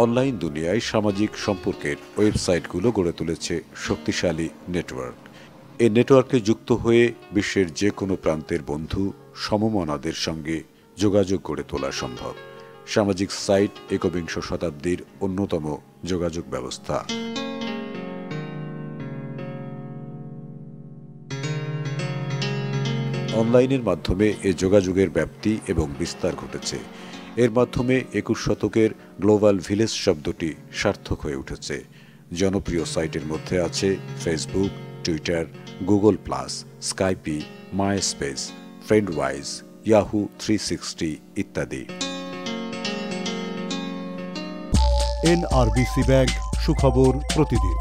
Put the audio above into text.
Online দুনিয়ায় সামাজিক সম্পর্কের ওয়েবসাইটগুলো গড়ে তুলেছে শক্তিশালী নেটওয়ার্ক। এই নেটওয়ার্কে যুক্ত হয়ে বিশ্বের যে কোনো প্রান্তের বন্ধু সমমনাদের সঙ্গে যোগাযোগ গড়ে তোলা সম্ভব। সামাজিক সাইট একবিংশ শতাব্দীর অন্যতম যোগাযোগ ব্যবস্থা। অনলাইনের মাধ্যমে এ যোগাযোগের ব্যাপ্তি এবং বিস্তার ঘটেছে। এর মাধ্যমে ২১ শতকের গ্লোবাল ভিলেজ শব্দটি সার্থক হয়ে উঠেছে। জনপ্রিয় সাইটের মধ্যে আছে Facebook, Twitter, Google Plus, Skype, MySpace, Friendwise, Yahoo 360 ইত্যাদি। NRBC ব্যাংক, সুখবর প্রতিদিন।